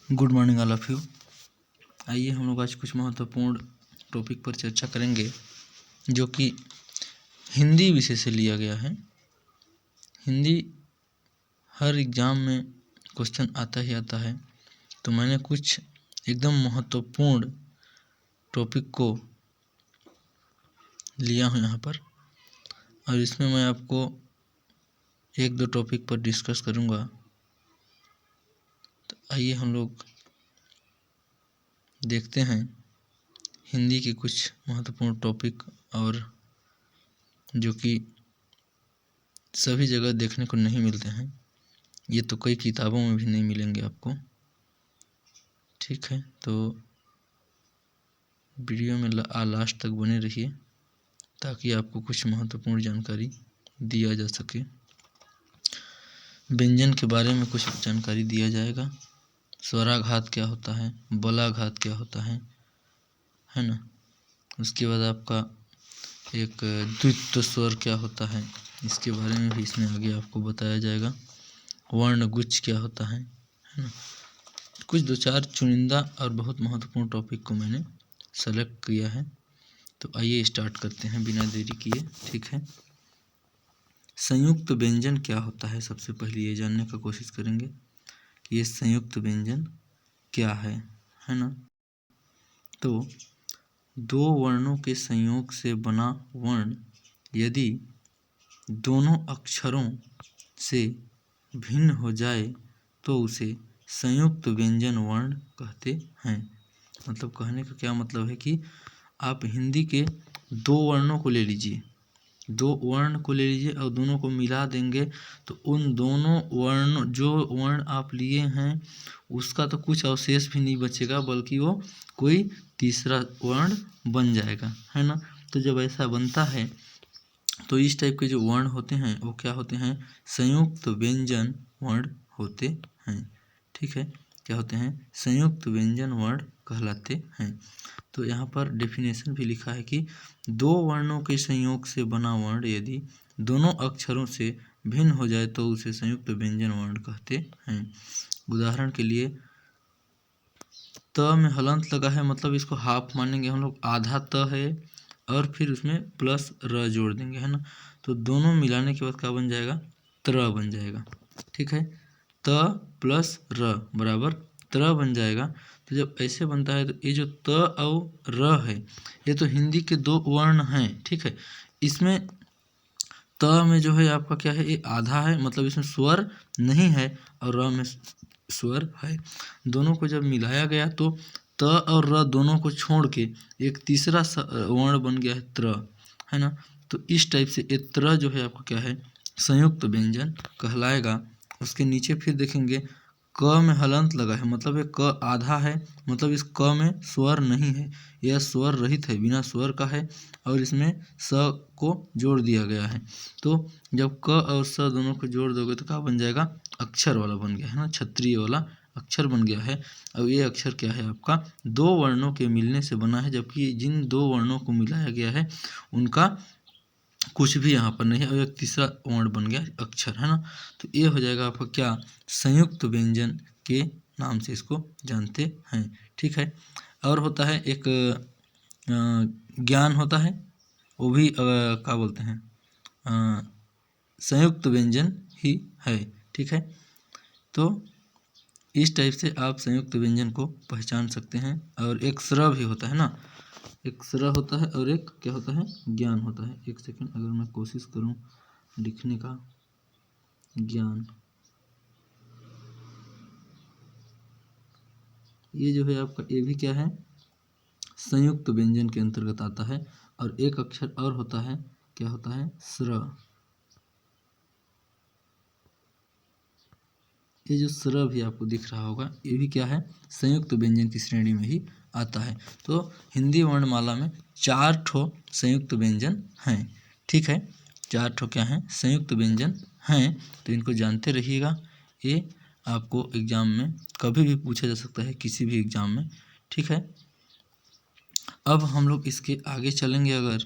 Good morning all of you. आइए हम लोग आज कुछ महत्वपूर्ण टॉपिक पर चर्चा करेंगे जो कि हिंदी विषय से लिया गया है। हिंदी हर एग्ज़ाम में क्वेश्चन आता ही आता है, तो मैंने कुछ एकदम महत्वपूर्ण टॉपिक को लिया हूँ यहाँ पर, और इसमें मैं आपको एक दो टॉपिक पर डिस्कस करूँगा। तो आइए हम लोग देखते हैं हिंदी के कुछ महत्वपूर्ण टॉपिक, और जो कि सभी जगह देखने को नहीं मिलते हैं। ये तो कई किताबों में भी नहीं मिलेंगे आपको। ठीक है, तो वीडियो में लास्ट तक बने रहिए ताकि आपको कुछ महत्वपूर्ण जानकारी दिया जा सके। व्यंजन के बारे में कुछ जानकारी दिया जाएगा। स्वराघात क्या होता है, बलाघात क्या होता है ना। उसके बाद आपका एक द्वित्व स्वर क्या होता है, इसके बारे में भी इसमें आगे आपको बताया जाएगा। वर्णगुच्छ क्या होता है ना। कुछ दो चार चुनिंदा और बहुत महत्वपूर्ण टॉपिक को मैंने सेलेक्ट किया है। तो आइए स्टार्ट करते हैं बिना देरी किए। ठीक है, संयुक्त व्यंजन क्या होता है, सबसे पहले ये जानने का कोशिश करेंगे कि ये संयुक्त व्यंजन क्या है ना। तो दो वर्णों के संयोग से बना वर्ण यदि दोनों अक्षरों से भिन्न हो जाए तो उसे संयुक्त व्यंजन वर्ण कहते हैं। मतलब कहने का क्या मतलब है कि आप हिंदी के दो वर्णों को ले लीजिए, दो वर्ण को ले लीजिए और दोनों को मिला देंगे तो उन दोनों वर्ण, जो वर्ण आप लिए हैं उसका तो कुछ अवशेष भी नहीं बचेगा, बल्कि वो कोई तीसरा वर्ण बन जाएगा, है ना। तो जब ऐसा बनता है तो इस टाइप के जो वर्ण होते हैं वो क्या होते हैं, संयुक्त व्यंजन वर्ण होते हैं। ठीक है, क्या होते हैं, संयुक्त व्यंजन वर्ण कहलाते हैं। तो यहाँ पर डेफिनेशन भी लिखा है कि दो वर्णों के संयोग से बना वर्ण यदि दोनों अक्षरों से भिन्न हो जाए तो उसे संयुक्त व्यंजन वर्ण कहते हैं। उदाहरण के लिए त में हलंत लगा है, मतलब इसको हाफ मानेंगे हम लोग, आधा त है और फिर उसमें प्लस र जोड़ देंगे, है ना। तो दोनों मिलाने के बाद क्या बन जाएगा, त्र बन जाएगा। ठीक है, त प्लस र बराबर त्र बन जाएगा। तो जब ऐसे बनता है तो ये जो त और र है ये तो हिंदी के दो वर्ण हैं। ठीक है, इसमें त में जो है आपका क्या है, ये आधा है, मतलब इसमें स्वर नहीं है, और र में स्वर है। दोनों को जब मिलाया गया तो त और र दोनों को छोड़ के एक तीसरा वर्ण बन गया है त्र, है ना। तो इस टाइप से ये त्र जो है आपका क्या है, संयुक्त व्यंजन कहलाएगा। उसके नीचे फिर देखेंगे क में हलंत लगा है, मतलब ये क आधा है, मतलब इस क में स्वर नहीं है, यह स्वर रहित है, बिना स्वर का है, और इसमें स को जोड़ दिया गया है। तो जब क और स दोनों को जोड़ दोगे तो क्या बन जाएगा, अक्षर वाला बन गया है ना, क्षत्रिय वाला अक्षर बन गया है। और ये अक्षर क्या है आपका, दो वर्णों के मिलने से बना है, जबकि जिन दो वर्णों को मिलाया गया है उनका कुछ भी यहाँ पर नहीं है, और एक तीसरा वर्ण बन गया अक्षर, है ना। तो ये हो जाएगा आपका क्या, संयुक्त व्यंजन के नाम से इसको जानते हैं। ठीक है, और होता है एक ज्ञान होता है, वो भी क्या बोलते हैं, संयुक्त व्यंजन ही है। ठीक है, तो इस टाइप से आप संयुक्त व्यंजन को पहचान सकते हैं। और एक स्र भी होता है ना, एक स्र होता है और एक क्या होता है, ज्ञान होता है। एक सेकंड, अगर मैं कोशिश करूं लिखने का, ज्ञान, ये जो है आपका, ये भी क्या है, संयुक्त व्यंजन के अंतर्गत आता है। और एक अक्षर और होता है, क्या होता है, स्र। ये जो स्र भी आपको दिख रहा होगा, ये भी क्या है, संयुक्त व्यंजन की श्रेणी में ही आता है। तो हिंदी वर्णमाला में 4 ठो संयुक्त व्यंजन हैं। ठीक है, 4 ठो क्या हैं, संयुक्त व्यंजन हैं। तो इनको जानते रहिएगा, ये आपको एग्जाम में कभी भी पूछा जा सकता है, किसी भी एग्जाम में। ठीक है, अब हम लोग इसके आगे चलेंगे। अगर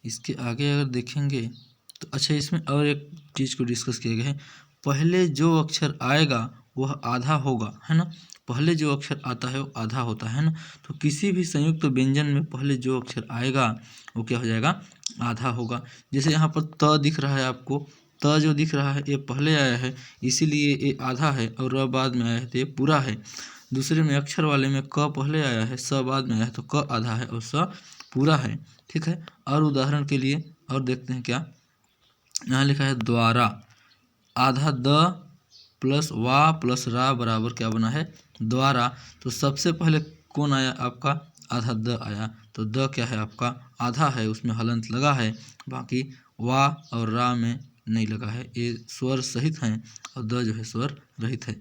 इसके आगे अगर देखेंगे तो अच्छा, इसमें और एक चीज़ को डिस्कस किया गया है, पहले जो अक्षर आएगा वह आधा होगा, है ना। पहले जो अक्षर आता है वो आधा होता है ना। तो किसी भी संयुक्त व्यंजन में पहले जो अक्षर आएगा वो क्या हो जाएगा, आधा होगा। जैसे यहाँ पर त दिख रहा है आपको, त जो दिख रहा है ये पहले आया है इसीलिए ये आधा है, और र बाद में आया है तो ये पूरा है। दूसरे में अक्षर वाले में क पहले आया है, स बाद में आया है, तो क आधा है और स पूरा है। ठीक है। और उदाहरण के लिए और देखते हैं क्या यहाँ लिखा है, द्वारा, आधा द प्लस वा प्लस रा बराबर क्या बना है, द्वारा। तो सबसे पहले कौन आया आपका, आधा द आया, तो द क्या है आपका आधा है, उसमें हलंत लगा है, बाकी वा और रा में नहीं लगा है, ये स्वर सहित हैं और द जो है स्वर रहित है।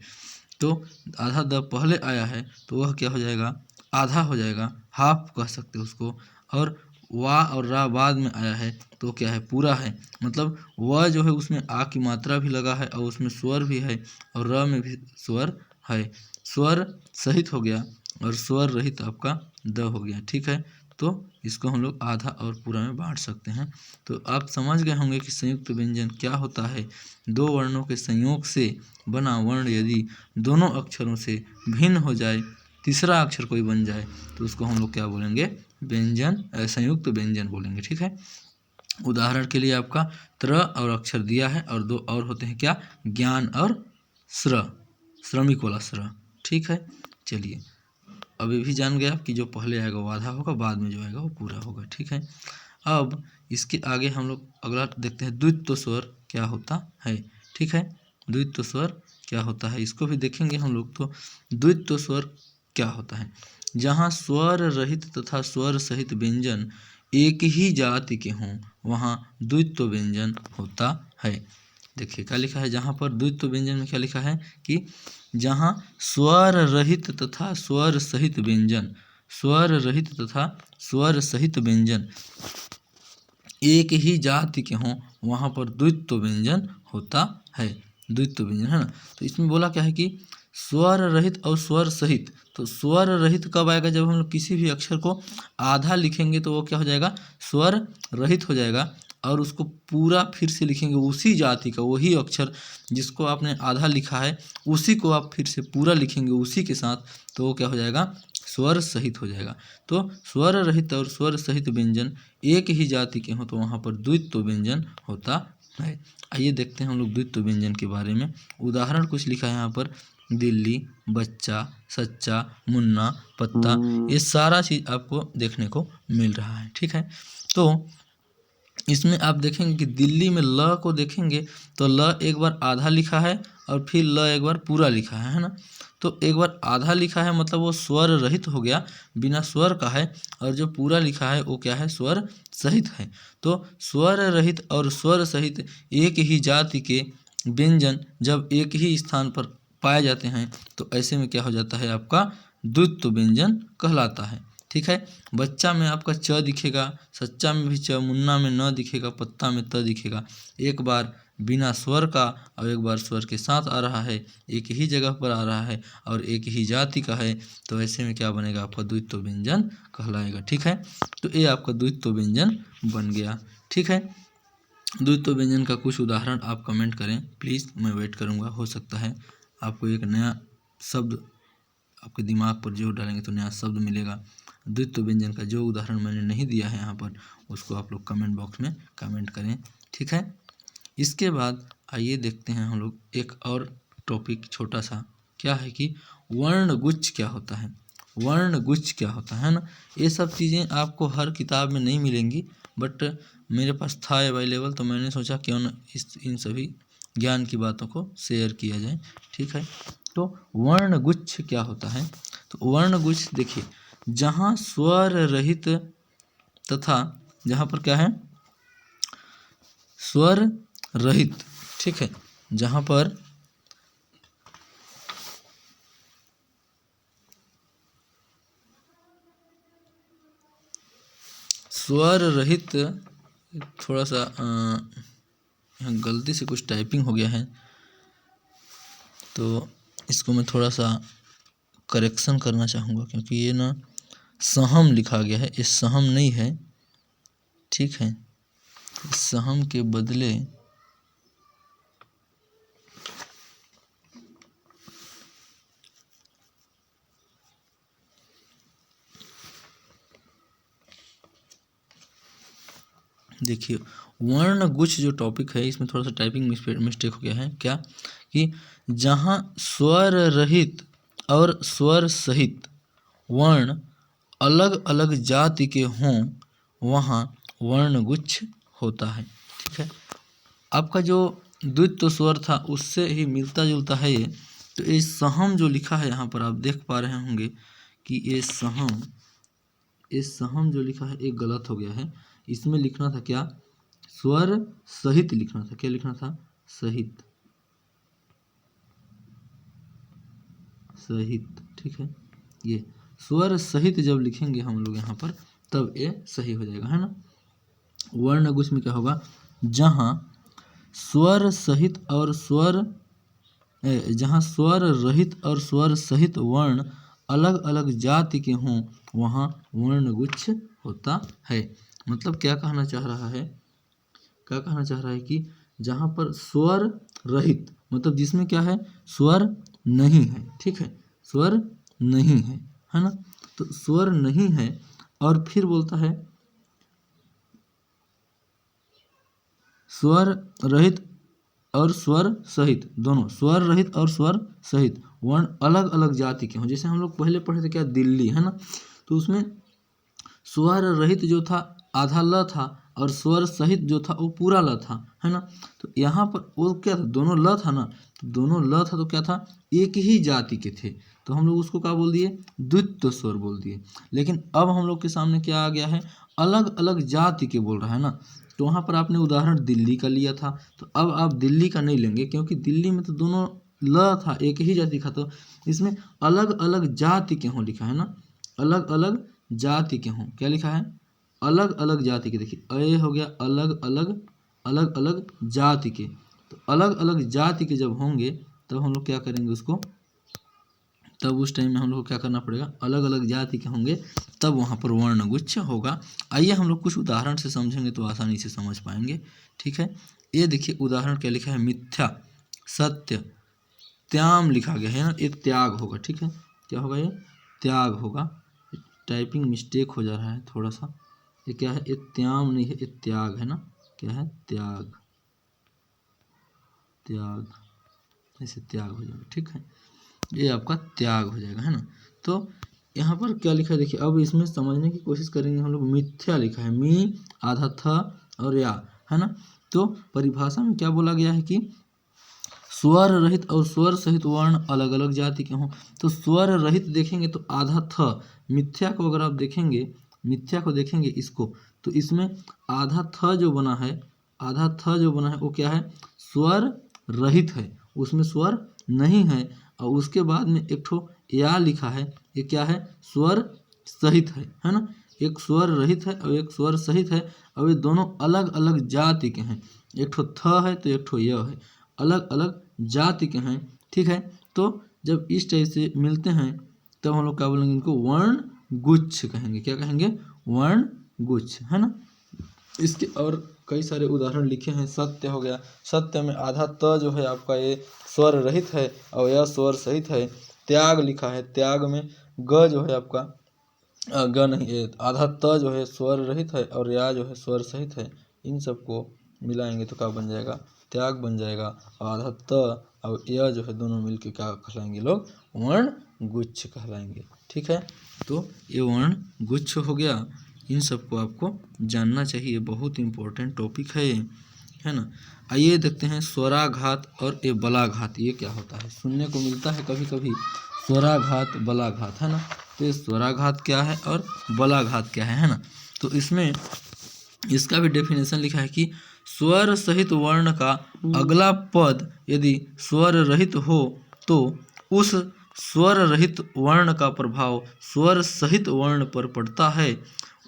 तो आधा द पहले आया है तो वह क्या हो जाएगा, आधा हो जाएगा, हाफ कह सकते हो उसको। और वा और रा बाद में आया है तो क्या है, पूरा है। मतलब व जो है उसमें आ की मात्रा भी लगा है और उसमें स्वर भी है और र में भी स्वर है, स्वर सहित हो गया और स्वर रहित आपका द हो गया। ठीक है। तो इसको हम लोग आधा और पूरा में बांट सकते हैं। तो आप समझ गए होंगे कि संयुक्त व्यंजन क्या होता है। दो वर्णों के संयोग से बना वर्ण यदि दोनों अक्षरों से भिन्न हो जाए, तीसरा अक्षर कोई बन जाए, तो उसको हम लोग क्या बोलेंगे, व्यंजन, संयुक्त व्यंजन बोलेंगे। ठीक है। उदाहरण के लिए आपका त्र और अक्षर दिया है और दो और होते हैं क्या, ज्ञान और श्र, श्रमिक वाला श्र। ठीक है। चलिए अभी भी जान गया कि जो पहले आएगा वो आधा होगा, बाद में जो आएगा वो पूरा होगा। ठीक है। अब इसके आगे हम लोग अगला देखते हैं, द्वित्व स्वर क्या होता है। ठीक है। द्वित्व स्वर क्या होता है इसको भी देखेंगे हम लोग। तो द्वित्व स्वर क्या होता है, जहाँ स्वर रहित तथा स्वर सहित व्यंजन एक ही जाति के हों वहाँ द्वित्व व्यंजन होता है। देखिए क्या लिखा है, जहाँ पर द्वित्व व्यंजन में क्या लिखा है कि जहाँ स्वर रहित तथा स्वर सहित व्यंजन, स्वर रहित तथा स्वर सहित व्यंजन एक ही जाति के हों वहाँ पर द्वित्व व्यंजन होता है। द्वित्व व्यंजन है ना। तो इसमें बोला क्या है कि स्वर रहित और स्वर सहित। तो स्वर रहित कब आएगा, जब हम लोग किसी भी अक्षर को आधा लिखेंगे तो वो क्या हो जाएगा, स्वर रहित हो जाएगा। और उसको पूरा फिर से लिखेंगे उसी जाति का, वही अक्षर जिसको आपने आधा लिखा है उसी को आप फिर से पूरा लिखेंगे उसी के साथ, तो वो क्या हो जाएगा, स्वर सहित हो जाएगा। तो स्वर रहित और स्वर सहित व्यंजन एक ही जाति के हों तो वहाँ पर द्वित्व व्यंजन होता है। आइए देखते हैं हम लोग द्वित्व व्यंजन के बारे में। उदाहरण कुछ लिखा है यहाँ पर, दिल्ली, बच्चा, सच्चा, मुन्ना, पत्ता, ये सारा चीज़ आपको देखने को मिल रहा है। ठीक है। तो इसमें आप देखेंगे कि दिल्ली में ल को देखेंगे तो ल एक बार आधा लिखा है और फिर ल एक बार पूरा लिखा है ना। तो एक बार आधा लिखा है मतलब वो स्वर रहित हो गया, बिना स्वर का है, और जो पूरा लिखा है वो क्या है, स्वर सहित है। तो स्वर रहित और स्वर सहित एक ही जाति के व्यंजन जब एक ही स्थान पर पाए जाते हैं तो ऐसे में क्या हो जाता है, आपका द्वित्व व्यंजन कहलाता है। ठीक है। बच्चा में आपका च दिखेगा, सच्चा में भी च, मुन्ना में न दिखेगा, पत्ता में त दिखेगा। एक बार बिना स्वर का और एक बार स्वर के साथ आ रहा है, एक ही जगह पर आ रहा है और एक ही जाति का है, तो ऐसे में क्या बनेगा, आपका द्वित्व व्यंजन कहलाएगा। ठीक है। तो ये आपका द्वित्व व्यंजन बन गया। ठीक है। द्वित्व व्यंजन का कुछ उदाहरण आप कमेंट करें प्लीज़, मैं वेट करूँगा। हो सकता है आपको एक नया शब्द आपके दिमाग पर जोर डालेंगे तो नया शब्द मिलेगा। द्वित्व व्यंजन का जो उदाहरण मैंने नहीं दिया है यहाँ पर, उसको आप लोग कमेंट बॉक्स में कमेंट करें। ठीक है। इसके बाद आइए देखते हैं हम लोग एक और टॉपिक छोटा सा, क्या है कि वर्णगुच्छ क्या होता है। वर्णगुच्छ क्या होता है ना। ये सब चीज़ें आपको हर किताब में नहीं मिलेंगी, बट मेरे पास था अवेलेबल तो मैंने सोचा क्यों न इन सभी ज्ञान की बातों को शेयर किया जाए। ठीक है। तो वर्णगुच्छ क्या होता है, तो वर्णगुच्छ देखिए, जहाँ स्वर रहित तथा जहाँ पर क्या है, स्वर रहित, ठीक है, जहाँ पर स्वर रहित, थोड़ा सा यहाँ गलती से कुछ टाइपिंग हो गया है तो इसको मैं थोड़ा सा करेक्शन करना चाहूँगा, क्योंकि ये ना सहम लिखा गया है, ये सहम नहीं है। ठीक है। सहम के बदले देखिए वर्ण गुच्छ जो टॉपिक है इसमें थोड़ा सा टाइपिंग मिस्टेक हो गया है। क्या कि जहाँ स्वर रहित और स्वर सहित वर्ण अलग अलग जाति के हों वहाँ वर्णगुच्छ होता है। ठीक है, आपका जो द्वित्व स्वर था उससे ही मिलता जुलता है ये। तो ये सहम जो लिखा है यहाँ पर आप देख पा रहे होंगे कि ये सहम जो लिखा है ये गलत हो गया है। इसमें लिखना था क्या, स्वर सहित लिखना था। क्या लिखना था, सहित, सहित। ठीक है, ये स्वर सहित जब लिखेंगे हम लोग यहाँ पर तब ये सही हो जाएगा, है ना। वर्णगुच्छ में क्या होगा, जहाँ स्वर सहित और जहाँ स्वर रहित और स्वर सहित वर्ण अलग अलग जाति के हों वहाँ वर्णगुच्छ होता है। मतलब क्या कहना चाह रहा है, क्या कहना चाह रहा है कि जहाँ पर स्वर रहित मतलब जिसमें क्या है, स्वर नहीं है। ठीक है, स्वर नहीं है ना। तो स्वर नहीं है और फिर बोलता है स्वर रहित और स्वर सहित, दोनों स्वर रहित और स्वर सहित वर्ण अलग अलग जाति के हों। जैसे हम लोग पहले पढ़े थे क्या, दिल्ली, है ना। तो उसमें स्वर रहित जो था आधा ल था और स्वर सहित जो था वो पूरा ल था, है ना। तो यहाँ पर वो क्या था, दोनों ल था ना। तो दोनों ल था तो क्या था, एक ही जाति के थे। तो हम लोग उसको क्या बोल दिए, द्वित्व स्वर बोल दिए। लेकिन अब हम लोग के सामने क्या आ गया है, अलग अलग जाति के बोल रहा है ना। तो वहाँ पर आपने उदाहरण दिल्ली का लिया था, तो अब आप दिल्ली का नहीं लेंगे क्योंकि दिल्ली में तो दोनों ल था, एक ही जाति का। तो इसमें अलग अलग जाति के हों लिखा है ना, अलग अलग जाति के हों। क्या लिखा है, अलग अलग जाति के। देखिए अ हो गया अलग अलग, अलग अलग जाति के। तो अलग अलग जाति के जब होंगे तब हम लोग क्या करेंगे उसको, तब उस टाइम में हम लोग को क्या करना पड़ेगा, अलग अलग जाति के होंगे तब वहाँ पर वर्णगुच्छ होगा। आइए हम लोग कुछ उदाहरण से समझेंगे तो आसानी से समझ पाएंगे। ठीक है, ये देखिए उदाहरण क्या लिखा है, मिथ्या, सत्य, त्याम लिखा गया है ना, ये त्याग होगा। ठीक है, क्या होगा, ये त्याग होगा। टाइपिंग मिस्टेक हो जा रहा है थोड़ा सा। ये क्या है, ये त्याम नहीं है, ये त्याग है ना। क्या है, त्याग, त्याग, ऐसे त्याग हो जाएगा। ठीक है, ये आपका त्याग हो जाएगा, है ना। तो यहाँ पर क्या लिखा है देखिए, अब इसमें समझने की कोशिश करेंगे हम लोग। मिथ्या लिखा है, मी आधा था और या, है ना। तो परिभाषा में क्या बोला गया है कि स्वर रहित और स्वर सहित वर्ण अलग अलग जाति के हों। तो स्वर रहित देखेंगे तो आधा थ, मिथ्या को अगर आप देखेंगे, मिथ्या को देखेंगे इसको, तो इसमें आधा थ जो बना है, आधा थ जो बना है वो क्या है, स्वर रहित है, उसमें स्वर नहीं है। और उसके बाद में एक ठो या लिखा है, ये क्या है, स्वर सहित है ना। एक स्वर रहित है और एक स्वर सहित है और ये दोनों अलग अलग जाति के हैं। एक ठो थ है तो एक ठो य है, अलग अलग जाति के हैं। ठीक है, तो जब इस टाइप से मिलते हैं तब हम लोग क्या बोलेंगे, इनको वर्ण गुच्छ कहेंगे। क्या कहेंगे, वर्ण गुच्छ, है ना। इसके और कई सारे उदाहरण लिखे हैं। सत्य हो गया, सत्य में आधा त जो है आपका ये स्वर रहित है और यह स्वर सहित है। त्याग लिखा है, त्याग में ग जो है आपका ग नहीं है, आधा त जो है स्वर रहित है और या जो है स्वर सहित है। इन सबको मिलाएंगे तो क्या बन जाएगा, त्याग बन जाएगा। और आधा त और यह जो है दोनों मिलके क्या कहलाएंगे लोग, वर्ण गुच्छ कहलाएंगे। ठीक है, तो ये वर्ण गुच्छ हो गया। इन सबको आपको जानना चाहिए, बहुत इंपॉर्टेंट टॉपिक है ये, है ना। आइए देखते हैं स्वराघात और ये बलाघात, ये क्या होता है। सुनने को मिलता है कभी कभी स्वराघात बलाघात, है ना। तो ये स्वराघात क्या है और बलाघात क्या है ना। तो इसमें इसका भी डेफिनेशन लिखा है कि स्वर सहित वर्ण का अगला पद यदि स्वर रहित हो तो उस स्वर रहित वर्ण का प्रभाव स्वर सहित वर्ण पर पड़ता है,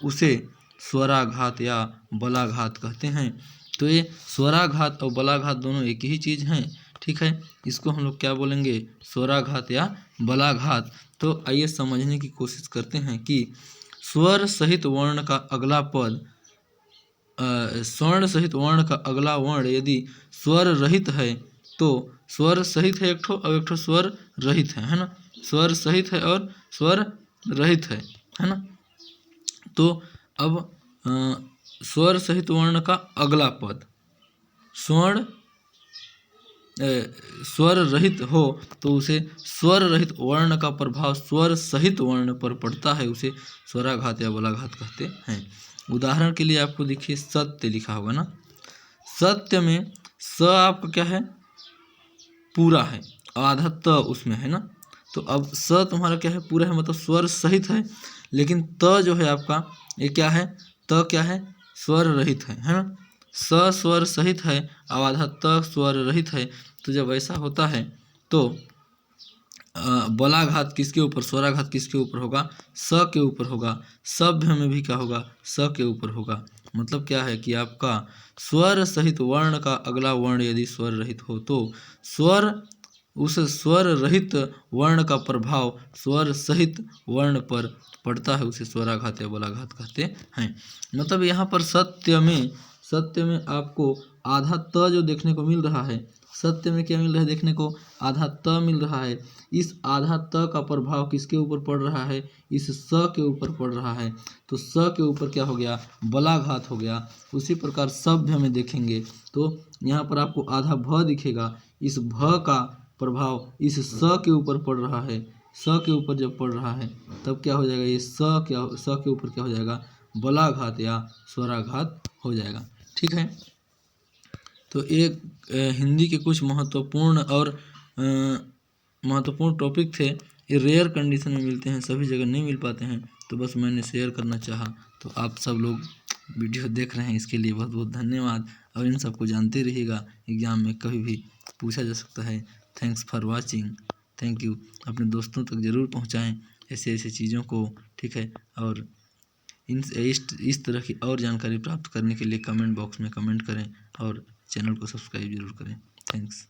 उसे स्वराघात या बलाघात कहते हैं। तो ये स्वराघात और बलाघात दोनों एक ही चीज़ हैं। ठीक है, इसको हम लोग क्या बोलेंगे, स्वराघात या बलाघात। तो आइए समझने की कोशिश करते हैं कि स्वर सहित वर्ण का अगला पद, स्वर्ण सहित वर्ण का अगला वर्ण यदि स्वर रहित है तो स्वर सहित है एक ठो और एक ठो स्वर रहित है ना। स्वर सहित है और स्वर रहित है ना। तो अब स्वर सहित वर्ण का अगला पद स्वर रहित हो तो उसे स्वर रहित वर्ण का प्रभाव स्वर सहित वर्ण पर पड़ता है, उसे स्वराघात या बलाघात कहते हैं। उदाहरण के लिए आपको देखिए सत्य लिखा होगा ना, सत्य में स आपका क्या है, पूरा है, आधा त उसमें है ना, तो अब स तुम्हारा क्या है, पूरा है, मतलब स्वर सहित है, लेकिन त जो है आपका ये क्या है, त क्या है, स्वर रहित है ना। स स्वर सहित है और आधा त स्वर रहित है, तो जब ऐसा होता है तो बलाघात किसके ऊपर, स्वराघात किसके ऊपर होगा, स के ऊपर होगा। सभ्य में भी क्या होगा, स के ऊपर होगा। मतलब क्या है कि आपका स्वर सहित वर्ण का अगला वर्ण यदि स्वर रहित हो तो उस स्वर रहित वर्ण का प्रभाव स्वर सहित वर्ण पर पड़ता है, उसे स्वराघात या बलाघात कहते हैं। मतलब यहाँ पर सत्य में आपको आधा त जो देखने को मिल रहा है, सत्य में क्या मिल रहा है देखने को, आधा त मिल रहा है। इस आधा त का प्रभाव किसके ऊपर पड़ रहा है, इस स के ऊपर पड़ रहा है, तो स के ऊपर क्या हो गया, बलाघात हो गया। उसी प्रकार सभ्य में देखेंगे तो यहाँ पर आपको आधा भ दिखेगा, इस भ का प्रभाव इस स के ऊपर पड़ रहा है, स के ऊपर जब पड़ रहा है तब क्या हो जाएगा, ये स के ऊपर क्या हो जाएगा, बलाघात या स्वराघात हो जाएगा। ठीक है, तो एक हिंदी के कुछ महत्वपूर्ण टॉपिक थे, ये रेयर कंडीशन में मिलते हैं, सभी जगह नहीं मिल पाते हैं, तो बस मैंने शेयर करना चाहा। तो आप सब लोग वीडियो देख रहे हैं, इसके लिए बहुत बहुत धन्यवाद। और इन सबको जानते रहिएगा, एग्ज़ाम में कभी भी पूछा जा सकता है। Thanks for watching, thank you. अपने दोस्तों तक ज़रूर पहुँचाएँ ऐसे ऐसे चीज़ों को, ठीक है। और इस तरह की और जानकारी प्राप्त करने के लिए कमेंट बॉक्स में कमेंट करें और चैनल को सब्सक्राइब जरूर करें। थैंक्स।